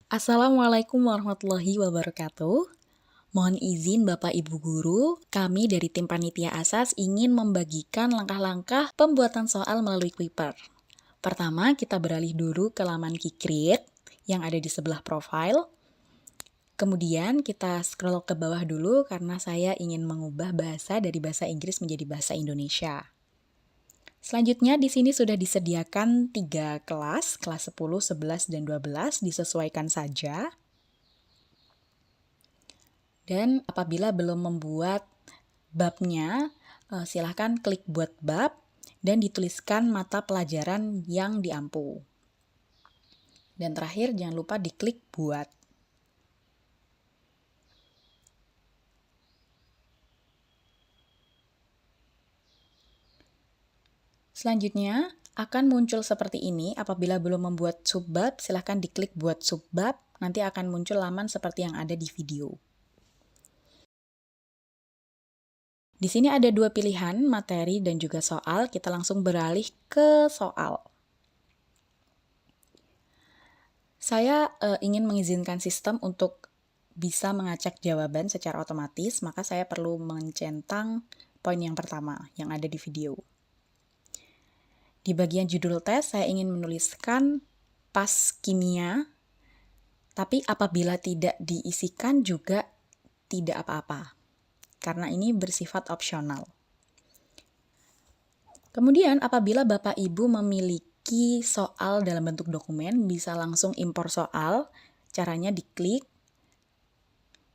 Assalamualaikum warahmatullahi wabarakatuh. Mohon izin Bapak Ibu Guru, kami dari tim Panitia Asas ingin membagikan langkah-langkah pembuatan soal melalui Kuiper. Pertama, kita beralih dulu ke laman Kikrit yang ada di sebelah profile. Kemudian kita scroll ke bawah dulu karena saya ingin mengubah bahasa dari bahasa Inggris menjadi bahasa Indonesia. Selanjutnya di sini sudah disediakan 3 kelas 10, 11, dan 12, disesuaikan saja. Dan apabila belum membuat babnya, silahkan klik buat bab dan dituliskan mata pelajaran yang diampu. Dan terakhir jangan lupa diklik buat. Selanjutnya akan muncul seperti ini. Apabila belum membuat subbab, silahkan diklik buat subbab. Nanti akan muncul laman seperti yang ada di video. Di sini ada dua pilihan, materi dan juga soal. Kita langsung beralih ke soal. Saya ingin mengizinkan sistem untuk bisa mengacak jawaban secara otomatis, maka saya perlu mencentang poin yang pertama yang ada di video. Di bagian judul tes, saya ingin menuliskan pas kimia, tapi apabila tidak diisikan juga tidak apa-apa, karena ini bersifat opsional. Kemudian apabila Bapak Ibu memiliki soal dalam bentuk dokumen, bisa langsung impor soal, caranya diklik,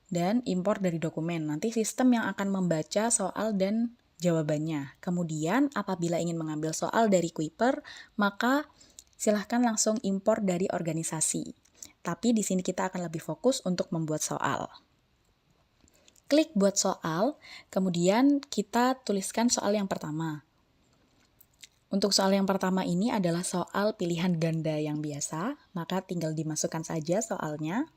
dan impor dari dokumen. Nanti sistem yang akan membaca soal dan jawabannya. Kemudian apabila ingin mengambil soal dari Kuiper, maka silahkan langsung impor dari organisasi. Tapi di sini kita akan lebih fokus untuk membuat soal. Klik buat soal, kemudian kita tuliskan soal yang pertama. Untuk soal yang pertama ini adalah soal pilihan ganda yang biasa, maka tinggal dimasukkan saja soalnya.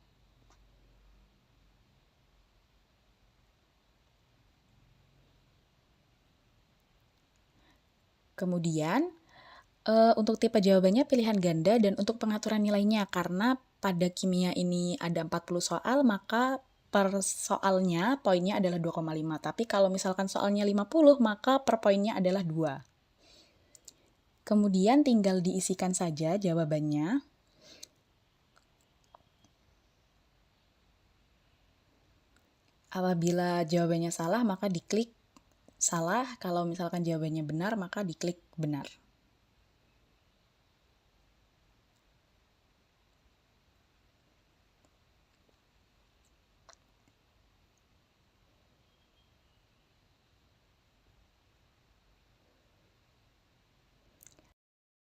Kemudian, untuk tipe jawabannya pilihan ganda dan untuk pengaturan nilainya, karena pada kimia ini ada 40 soal, maka per soalnya poinnya adalah 2,5. Tapi kalau misalkan soalnya 50, maka per poinnya adalah 2. Kemudian tinggal diisikan saja jawabannya. Apabila jawabannya salah, maka diklik salah. Kalau misalkan jawabannya benar, maka diklik benar.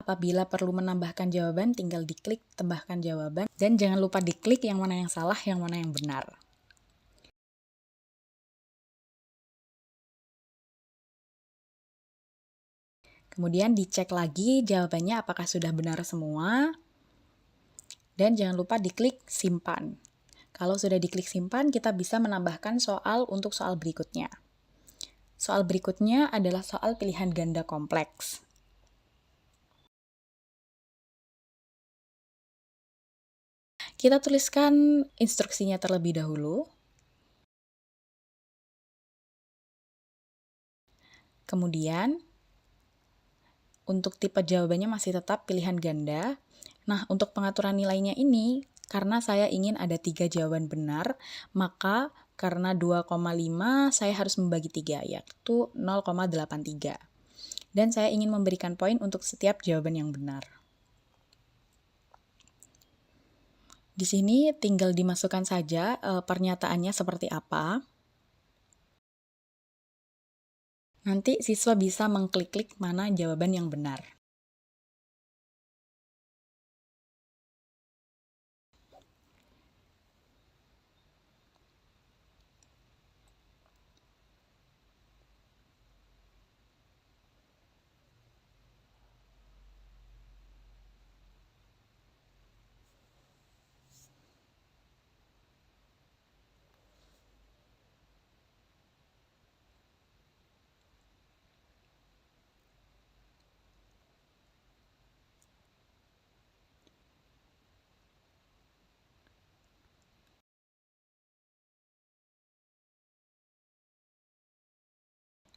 Apabila perlu menambahkan jawaban, tinggal diklik tambahkan jawaban. Dan jangan lupa diklik yang mana yang salah, yang mana yang benar. Kemudian dicek lagi jawabannya apakah sudah benar semua. Dan jangan lupa diklik simpan. Kalau sudah diklik simpan, kita bisa menambahkan soal untuk soal berikutnya. Soal berikutnya adalah soal pilihan ganda kompleks. Kita tuliskan instruksinya terlebih dahulu. Kemudian, untuk tipe jawabannya masih tetap pilihan ganda. Nah, untuk pengaturan nilainya ini, karena saya ingin ada 3 jawaban benar, maka karena 2,5 saya harus membagi 3, yaitu 0,83. Dan saya ingin memberikan poin untuk setiap jawaban yang benar. Di sini tinggal dimasukkan saja pernyataannya seperti apa. Nanti siswa bisa mengklik-klik mana jawaban yang benar.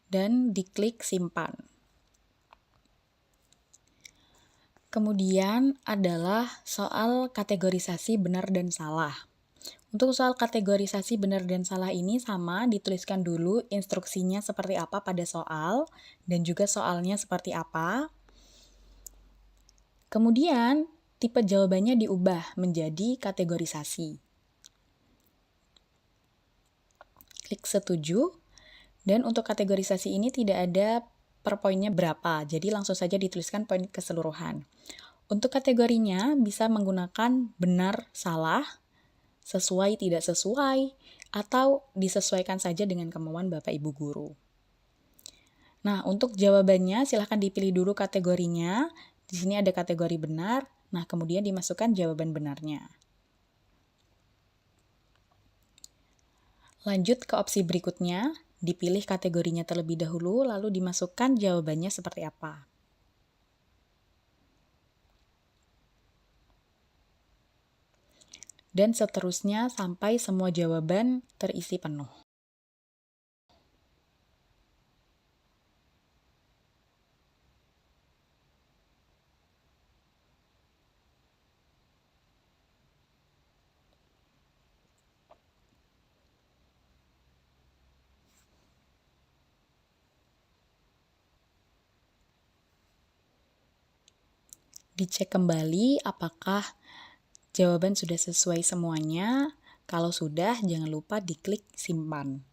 dan diklik simpan. Kemudian adalah soal kategorisasi benar dan salah. Untuk soal kategorisasi benar dan salah ini sama, dituliskan dulu instruksinya seperti apa pada soal, dan juga soalnya seperti apa. Kemudian, tipe jawabannya diubah menjadi kategorisasi. Klik setuju, dan untuk kategorisasi ini tidak ada per poinnya berapa, jadi langsung saja dituliskan poin keseluruhan. Untuk kategorinya bisa menggunakan benar, salah, sesuai, tidak sesuai, atau disesuaikan saja dengan kemauan Bapak Ibu guru. Nah, untuk jawabannya silahkan dipilih dulu kategorinya. Di sini ada kategori benar, nah kemudian dimasukkan jawaban benarnya. Lanjut ke opsi berikutnya, dipilih kategorinya terlebih dahulu, lalu dimasukkan jawabannya seperti apa. Dan seterusnya sampai semua jawaban terisi penuh. Dicek kembali apakah jawaban sudah sesuai semuanya. Kalau sudah, jangan lupa diklik simpan.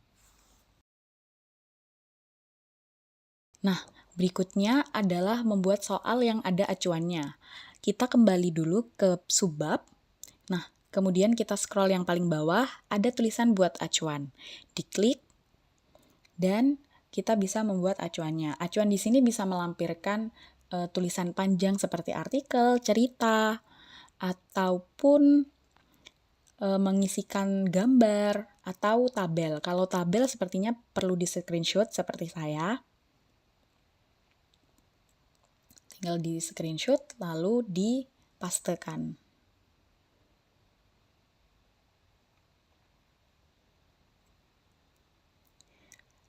Nah, berikutnya adalah membuat soal yang ada acuannya. Kita kembali dulu ke subbab. Nah, kemudian kita scroll yang paling bawah, ada tulisan buat acuan. Diklik, dan kita bisa membuat acuannya. Acuan di sini bisa melampirkan tulisan panjang seperti artikel, cerita, ataupun mengisikan gambar atau tabel. Kalau tabel sepertinya perlu di screenshot seperti saya. Tinggal di screenshot lalu dipastekan.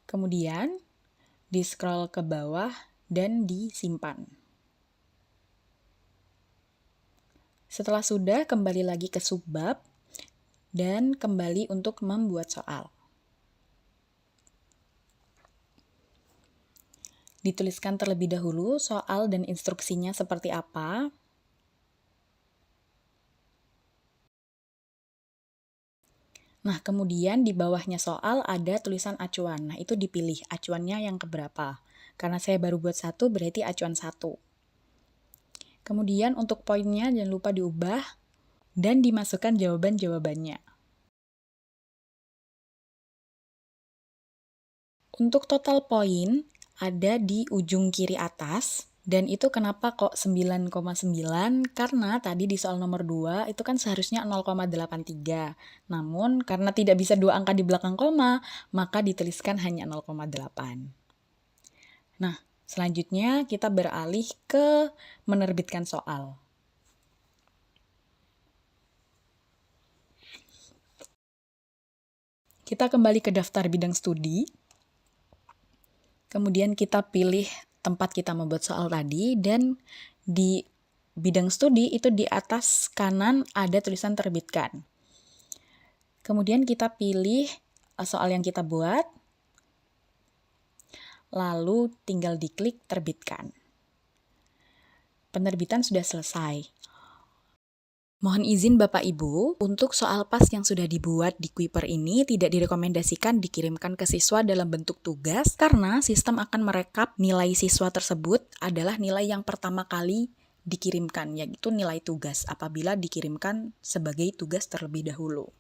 Kemudian di scroll ke bawah dan disimpan. Setelah sudah, kembali lagi ke subbab dan kembali untuk membuat soal. Dituliskan terlebih dahulu soal dan instruksinya seperti apa. Nah, kemudian di bawahnya soal ada tulisan acuan. Nah, itu dipilih acuannya yang keberapa. Karena saya baru buat 1, berarti acuan 1. Kemudian untuk poinnya jangan lupa diubah dan dimasukkan jawaban-jawabannya. Untuk total poin ada di ujung kiri atas. Dan itu kenapa kok 9,9? Karena tadi di soal nomor 2 itu kan seharusnya 0,83. Namun karena tidak bisa 2 angka di belakang koma, maka dituliskan hanya 0,8. Nah, selanjutnya kita beralih ke menerbitkan soal. Kita kembali ke daftar bidang studi. Kemudian kita pilih tempat kita membuat soal tadi, dan di bidang studi itu di atas kanan ada tulisan terbitkan. Kemudian kita pilih soal yang kita buat, lalu tinggal diklik terbitkan. Penerbitan sudah selesai. Mohon izin Bapak Ibu, untuk soal pas yang sudah dibuat di Kuiper ini tidak direkomendasikan dikirimkan ke siswa dalam bentuk tugas karena sistem akan merekap nilai siswa tersebut adalah nilai yang pertama kali dikirimkan, yaitu nilai tugas apabila dikirimkan sebagai tugas terlebih dahulu.